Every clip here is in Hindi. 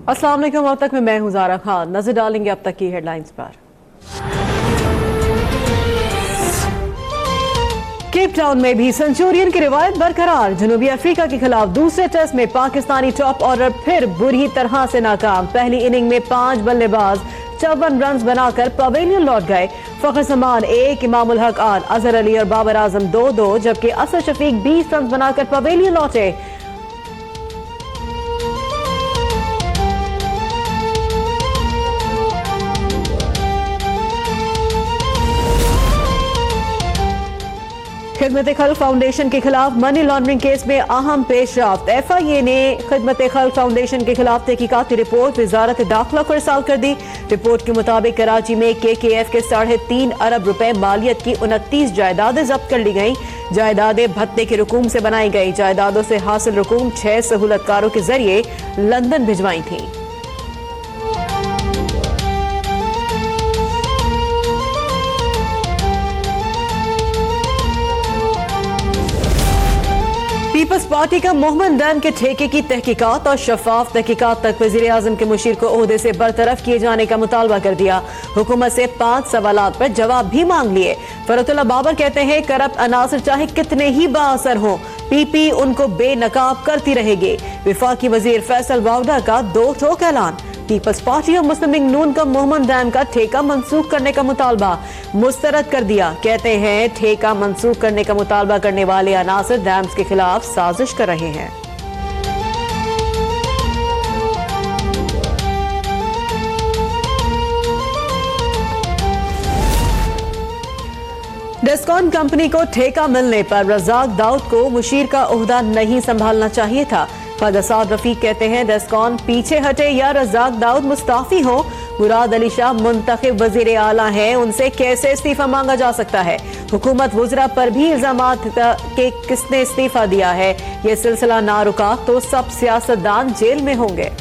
अस्सलाम वालेकुम। अब तक में मैं हूं ज़ारा खान। नजर डालेंगे अब तक की हेडलाइंस पर। केप टाउन में भी सेंचुरियन की रिवायत बरकरार। जनूबी अफ्रीका के खिलाफ दूसरे टेस्ट में पाकिस्तानी टॉप ऑर्डर फिर बुरी तरह से नाकाम। पहली इनिंग में 5 बल्लेबाज 54 रन बनाकर पवेलियन लौट गए। फखर समान 1, इमामुल हक 8, अजहर अली और बाबर आजम 2-2, जबकि असर शफीक 20 रन बनाकर पवेलियन लौटे। खिदमत खल्क फाउंडेशन के खिलाफ मनी लॉन्ड्रिंग केस में अहम पेशरफ्त। FIA ने खिदमत खल्क फाउंडेशन के खिलाफ तहकीकाती रिपोर्ट वजारत दाखिला को इरसाल कर दी। रिपोर्ट के मुताबिक कराची में KKF के 3.5 अरब रुपए मालियत की 29 जायदादें जब्त कर ली गईं। जायदादें भत्ते के रकूम से बनाई गई। जायदादों से हासिल रकूम 6 सहूलतकारों के जरिए लंदन भिजवाई थी। पीपल्स पार्टी का मोहम्मद डैम के ठेके की तहकीकात और शफाफ तहकीकात तक वजीर आजम के मुशीर को ओहदे से बरतरफ किए जाने का मुतालबा कर दिया। हुकूमत से 5 सवालात पर जवाब भी मांग लिए। फरतुल्ला बाबर कहते हैं करप्ट अनासर चाहे कितने ही बाअसर हों, PP उनको बेनकाब करती रहेगी। विफाकी वजीर फैसल वावडा का 2 टोक ऐलान। पीपल्स पार्टी और मुस्लिम लीग नून का मोहम्मद डैम का ठेका मंसूख करने का मुतालबा मुस्तरद कर दिया। कहते हैं ठेका मंसूख करने का मुतालबा करने वाले अनासर डैम्स के खिलाफ साजिश कर रहे हैं। डिस्कॉन कंपनी को ठेका मिलने पर रज़ाक दाऊद को मुशीर का ओहदा नहीं संभालना चाहिए था। ख्वाजा साद रफीक कहते हैं डिस्कॉन पीछे हटे या रज़ाक दाऊद मुस्ताफी हो। मुराद अली शाह मुंतखब वजीर आला हैं, उनसे कैसे इस्तीफा मांगा जा सकता है। हुकूमत वज़रा पर भी इल्जामात के किसने इस्तीफा दिया है। ये सिलसिला ना रुका तो सब सियासतदान जेल में होंगे।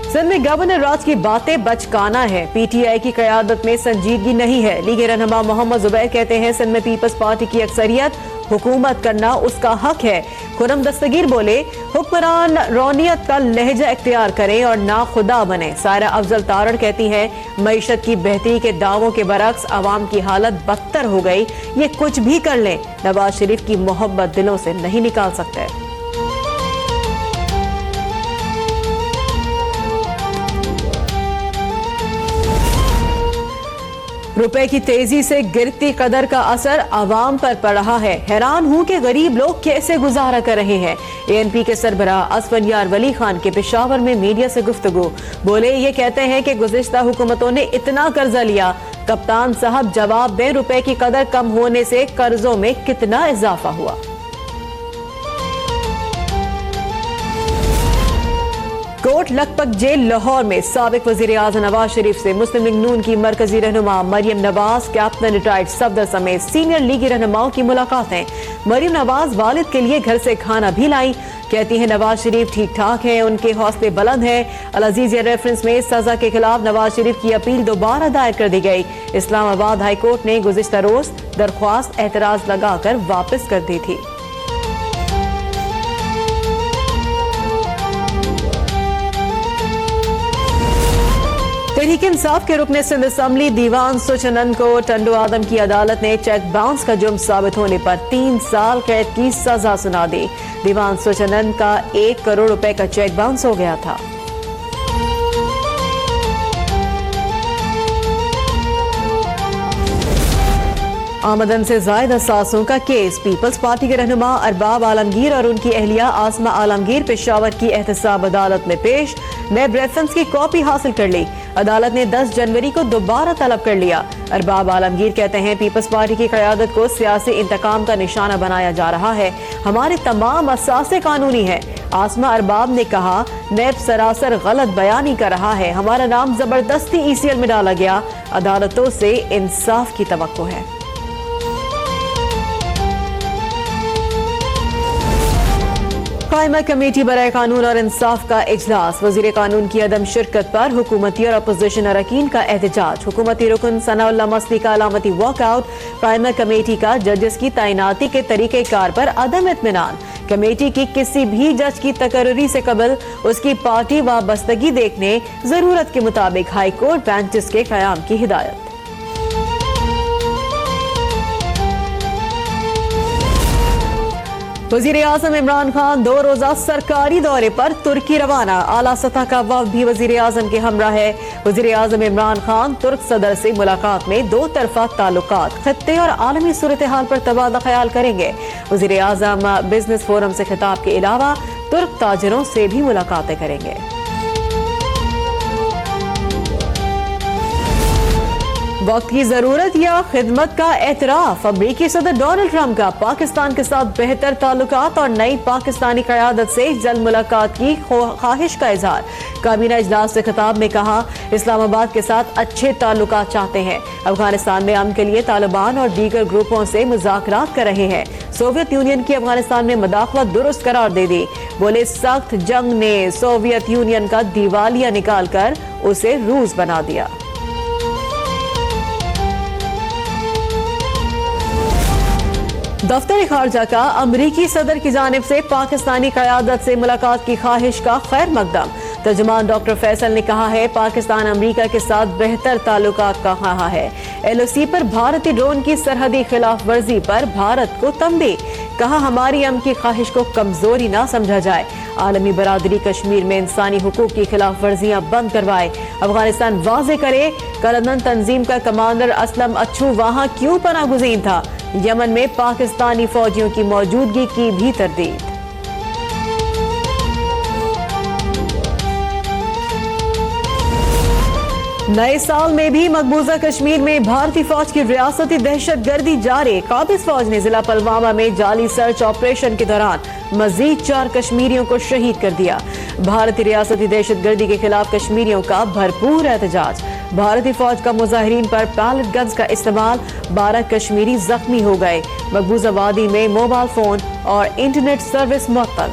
सिंध में गवर्नर राज की बातें बचकाना है। PTI की क़यादत में संजीदगी नहीं है। लीग रहनुमा मोहम्मद जुबैर कहते हैं सिंध में पीपल्स पार्टी की अक्सरियत, हुकूमत करना उसका हक है। खुरम दस्तगीर बोले हुक्मरान रौनियत का लहजा इख्तियार करें और ना खुदा बने। सायरा अफजल तारड़ कहती हैं मईशत की बेहतरी के दावों के बरक्स आवाम की हालत बदतर हो गई। ये कुछ भी कर लें, नवाज शरीफ की मोहब्बत दिलों से नहीं निकाल सकते। रुपए की तेजी से गिरती कदर का असर आवाम पर पड़ रहा है। हैरान हूं कि गरीब लोग कैसे गुजारा कर रहे हैं। ANP के सरबराह असफंयार वली खान के पेशावर में मीडिया से गुफ्तगू। बोले ये कहते हैं कि गुज़िश्ता हुकूमतों ने इतना कर्जा लिया। कप्तान साहब जवाब दें, रुपए की कदर कम होने से कर्जों में कितना इजाफा हुआ। कोट लखपत जेल लाहौर में साबिक वजीर आज़म नवाज शरीफ से मुस्लिम लीग नून की मरकजी रहनुमा मरियम नवाज, कैप्टन रिटायर्ड सफदर समेत सीनियर लीगी रहनुमाओं की मुलाकातें। मरियम नवाज वालिद के लिए घर से खाना भी लाई। कहती हैं नवाज शरीफ ठीक ठाक हैं, उनके हौसले बुलंद हैं। अल अजीज रेफरेंस में सजा के खिलाफ नवाज शरीफ की अपील दोबारा दायर कर दी गई। इस्लामाबाद हाई कोर्ट ने गुज़िश्ता रोज दरख्वास्त एतराज लगाकर वापस कर दी थी। तहरीक इंसाफ के रुकने सिंध असम्बली दीवान सुचनंद को टंडो आदम की अदालत ने चेक बाउंस का जुर्म साबित होने पर 3 साल कैद की सजा सुना दी। दीवान सुचनंद का 1 करोड़ रुपए का चेक बाउंस हो गया था। आमदन से जायद असासों का केस। पीपल्स पार्टी के रहनुमा अरबाब आलमगीर और उनकी अहलिया आसमा आलमगीर पेशावर की एहतसाब अदालत में पेश। नेब रेफरेंस की कॉपी हासिल कर ली। अदालत ने 10 जनवरी को दोबारा तलब कर लिया। अरबाब आलमगीर कहते हैं पीपल्स पार्टी की क़यादत को सियासी इंतकाम का निशाना बनाया जा रहा है। हमारे तमाम असासे कानूनी है। आसमा अरबाब ने कहा नेब सरासर गलत बयानी कर रहा है। हमारा नाम जबरदस्ती ECL में डाला गया। अदालतों से इंसाफ की तवक्को है। कायमा कमेटी बराए कानून और इंसाफ का इजलास। वजीर कानून की अदम शिरकत पर हुकूमती और अपोजिशन अरकान का एहतजाज। हुकूमती रुकन सनाउल्लाह मसली का अलामती वॉकआउट। कायमा कमेटी का जजेस की तैनाती के तरीक़ेकार पर अदम इत्मीनान। कमेटी की किसी भी जज की तकर्री से कबल उसकी पार्टी वाबस्तगी देखने जरूरत के मुताबिक हाईकोर्ट बेंचेस के कयाम की हिदायत। वज़ीर-ए-आज़म इमरान खान 2 रोजा सरकारी दौरे पर तुर्की रवाना। आला सतह का वफ़द भी वज़ीर-ए-आज़म के हमरा है। वज़ीर-ए-आज़म इमरान खान तुर्क सदर से मुलाकात में 2 तरफा ताल्लुकात, खत्ते और आलमी सूरत हाल पर तबादला ख्याल करेंगे। वज़ीर-ए-आज़म बिजनेस फोरम से खिताब के अलावा तुर्क ताजरों से भी मुलाकातें करेंगे। वक्त की जरूरत या खिदमत का एतराफ। अमरीकी सदर डोनाल्ड ट्रंप का पाकिस्तान के साथ बेहतर ताल्लुकात और नई पाकिस्तानी क़यादत से जल्द मुलाकात की ख्वाहिश का इजहार। काबीना इजलास से खिताब में कहा, इस्लामाबाद के साथ अच्छे ताल्लुकात चाहते हैं। अफगानिस्तान में अमन के लिए तालिबान और दीगर ग्रुपों से मुज़ाकरात कर रहे हैं। सोवियत यूनियन की अफगानिस्तान में मुदाखलत दुरुस्त करार दे दी। बोले, सख्त जंग ने सोवियत यूनियन का दिवालिया निकालकर उसे रूस बना दिया। दफ्तर खारजा का अमरीकी सदर की जानिब से पाकिस्तानी क़यादत से मुलाकात की ख्वाहिश का खैर मकदम। तर्जुमान डॉक्टर फैसल ने कहा है, पाकिस्तान अमरीका के साथ बेहतर ताल्लुकात का ख्वाह है। LOC पर भारतीय ड्रोन की सरहदी खिलाफ वर्जी पर भारत को तंबी। कहा, हमारी अमन की ख्वाहिश को कमजोरी ना समझा जाए। आलमी बरादरी कश्मीर में इंसानी हुकूक की खिलाफ वर्जियां बंद करवाए। अफगानिस्तान वाजे करे, कलंदन तंजीम का कमांडर असलम अच्छू वहां क्यों पनाह गुज़ीर था। यमन में पाकिस्तानी फौजियों की मौजूदगी की भी तरदीद। नए साल में भी मकबूजा कश्मीर में भारतीय फौज की रियासती दहशतगर्दी जारी। काबिज फौज ने जिला पुलवामा में जाली सर्च ऑपरेशन के दौरान मजीद 4 कश्मीरियों को शहीद कर दिया। भारतीय रियासती दहशतगर्दी के खिलाफ कश्मीरियों का भरपूर एहतजाज। भारतीय फौज का मुजाहिरीन पर पैलेट गन्स का इस्तेमाल, 12 कश्मीरी जख्मी हो गए। मकबूजा वादी में मोबाइल फोन और इंटरनेट सर्विस मुअत्तल।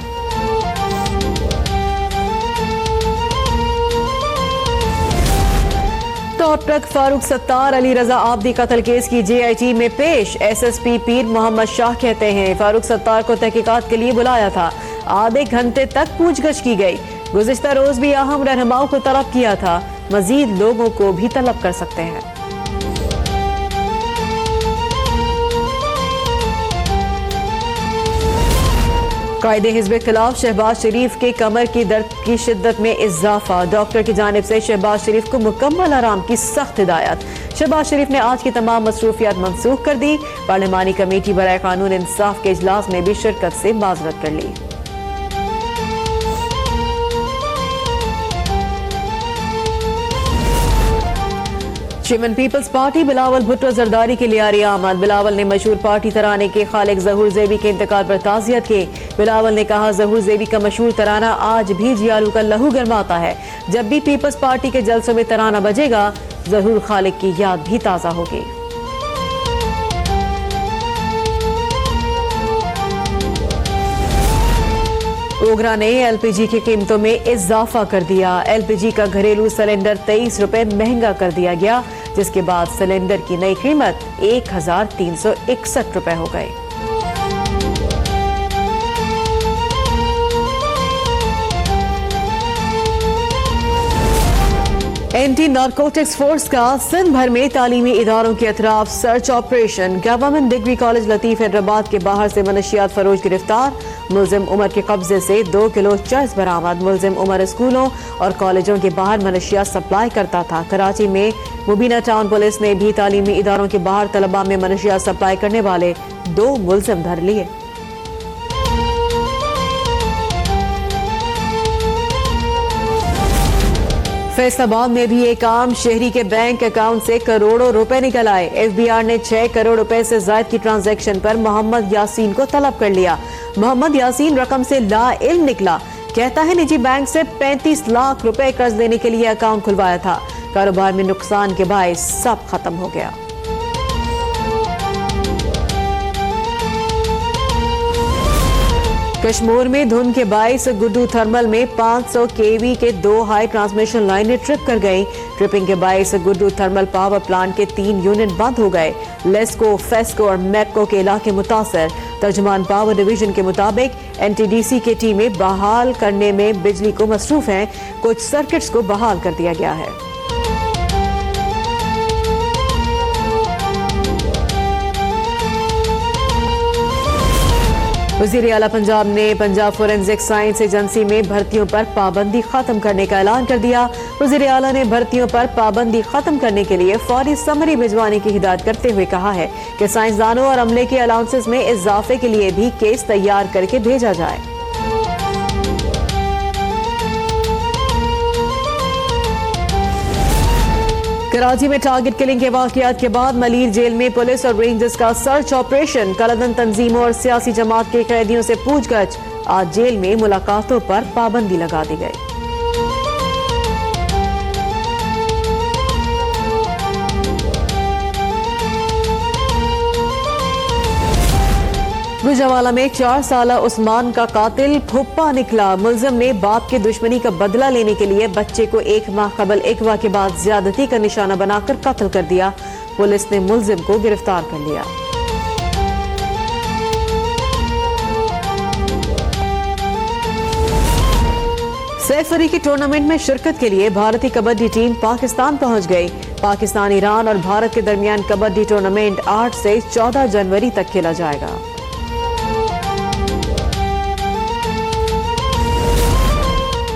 टॉप ट्रक फारूक सत्तार अली रजा आबदी कत्ल केस की JIT में पेश। SSP पीर मोहम्मद शाह कहते हैं, फारूक सत्तार को तहकीकात के लिए बुलाया था। आधे घंटे तक पूछगछ की गई। गुज़िश्ता रोज भी अहम रहनुमाओं को तलब किया था। मजीद लोगों को भी तलब कर सकते हैं। कायदे हिज़्ब के खिलाफ शहबाज शरीफ के कमर की दर्द की शिद्दत में इजाफा। डॉक्टर की जानिब से शहबाज शरीफ को मुकम्मल आराम की सख्त हिदायत। शहबाज शरीफ ने आज की तमाम मसरूफियात मनसूख कर दी। पार्लिमानी कमेटी बराए कानून इंसाफ के इजलास में भी शिरकत से माजरत कर ली। Chairman peoples party Bilawal Bhutto Zardari के लिए आ रही आमद। बिलावल ने मशहूर पार्टी तराने के खालिक ज़हूर ज़ेबी के इंतकाल पर ताज़ियत की। बिलावल ने कहा, ज़हूर ज़ेबी का मशहूर तराना आज भी जियालू का लहू गरमाता है। जब भी पीपल्स पार्टी के जलसों में तराना बजेगा, ज़हूर खालिक की याद भी ताज़ा होगी। ओगरा ने LPG की कीमतों में इजाफा कर दिया। LPG का घरेलू सिलेंडर 23 रुपए महंगा कर दिया गया, जिसके बाद सिलेंडर की नई कीमत 1361 रुपए हो गई। एंटी नारकोटिक्स फोर्स का सिंध भर में तालीमी इदारों के अतराफ search operation. Government degree college Latif Hyderabad के बाहर से मनशियात फरोश गिरफ्तार। मुलजिम उमर के कब्जे से 2 किलो चर्स बरामद। मुलजिम उमर स्कूलों और कॉलेजों के बाहर मनशियात सप्लाई करता था। कराची में मुबीना टाउन पुलिस ने भी तालीमी इदारों के बाहर तलबा में मनशियात सप्लाई करने वाले 2 मुलजिम धर लिए। फैसलाबाद में भी एक आम शहरी के बैंक अकाउंट से करोड़ों रुपए निकल आए। FBI ने 6 करोड़ रुपए से ज्यादा की ट्रांजैक्शन पर मोहम्मद यासीन को तलब कर लिया। मोहम्मद यासीन रकम से लाइल्म निकला। कहता है, निजी बैंक से 35 लाख रुपए कर्ज लेने के लिए अकाउंट खुलवाया था। कारोबार में नुकसान के बायस सब खत्म हो गया। कश्मीर में धुंध के बायस गुड्डू थर्मल में 500 केवी के 2 हाई ट्रांसमिशन लाइनें ट्रिप कर गई। ट्रिपिंग के बायस गुड्डू थर्मल पावर प्लांट के 3 यूनिट बंद हो गए। लेस्को, फेस्को और मैपको के इलाके मुतासर। तर्जुमान पावर डिवीजन के मुताबिक एनटीडीसी की टीमें बहाल करने में बिजली को मसरूफ हैं। कुछ सर्किट्स को बहाल कर दिया गया है। वज़ीर आला पंजाब ने पंजाब फोरेंसिक साइंस एजेंसी में भर्तियों पर पाबंदी खत्म करने का ऐलान कर दिया। वज़ीर आला ने भर्तियों पर पाबंदी खत्म करने के लिए फौरी समरी भिजवाने की हिदायत करते हुए कहा है कि साइंसदानों और अमले के अलाउंसेस में इजाफे के लिए भी केस तैयार करके भेजा जाए। कराची में टारगेट किलिंग के वाकयात के बाद मलीर जेल में पुलिस और रेंजर्स का सर्च ऑपरेशन। कलदन तंजीमों और सियासी जमात के कैदियों से पूछगछ। आज जेल में मुलाकातों पर पाबंदी लगा दी गई। गुजरावाला में 4 साला उस्मान का कातिल फुप्पा निकला। मुलजिम ने बाप की दुश्मनी का बदला लेने के लिए बच्चे को 1 माह कबल अगवा के बाद ज्यादती का निशाना बनाकर कत्ल कर दिया। पुलिस ने मुलजिम को गिरफ्तार कर लिया। सैफ अली की टूर्नामेंट में शिरकत के लिए भारतीय कबड्डी टीम पाकिस्तान पहुंच गई। पाकिस्तान, ईरान और भारत के दरमियान कबड्डी टूर्नामेंट 8 से 14 जनवरी तक खेला जाएगा।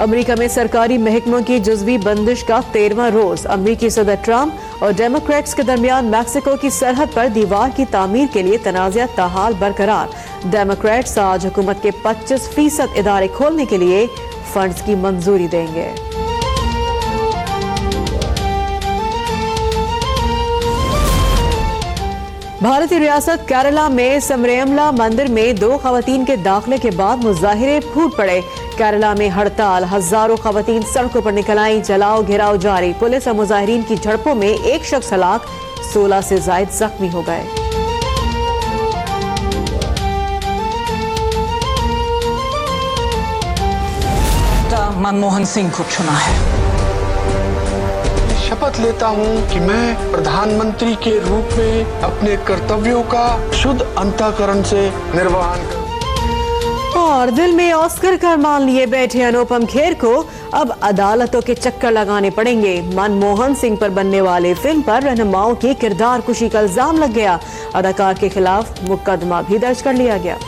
अमेरिका में सरकारी महकमों की जुज़वी बंदिश का 13वां रोज। अमेरिकी सदर ट्रंप और डेमोक्रेट्स के दरमियान मैक्सिको की सरहद पर दीवार की तामीर के लिए तनाज़ा ताहाल बरकरार। डेमोक्रेट्स आज हुकूमत के 25% इदारे खोलने के लिए फंड्स की मंजूरी देंगे। भारतीय रियासत केरला में समरेमला मंदिर में 2 खवातीन के दाखिले के बाद मुजाहिरे फूट पड़े। केरला में हड़ताल, हजारों खवातीन सड़कों पर निकल आई। जलाओ घेराव जारी। पुलिस और मुजाहिरीन की झड़पों में एक शख्स हलाक, 16 से ज्यादा जख्मी हो गए। मनमोहन सिंह को चुना है। शपथ लेता हूं कि मैं प्रधानमंत्री के रूप में अपने कर्तव्यों का शुद्ध अंतःकरण से निर्वहन करूं। और दिल में ऑस्कर का मान लिए बैठे अनुपम खेर को अब अदालतों के चक्कर लगाने पड़ेंगे। मनमोहन सिंह पर बनने वाले फिल्म पर रहनुमाओं की किरदार कुशी का इल्जाम लग गया। अदाकार के खिलाफ मुकदमा भी दर्ज कर लिया गया।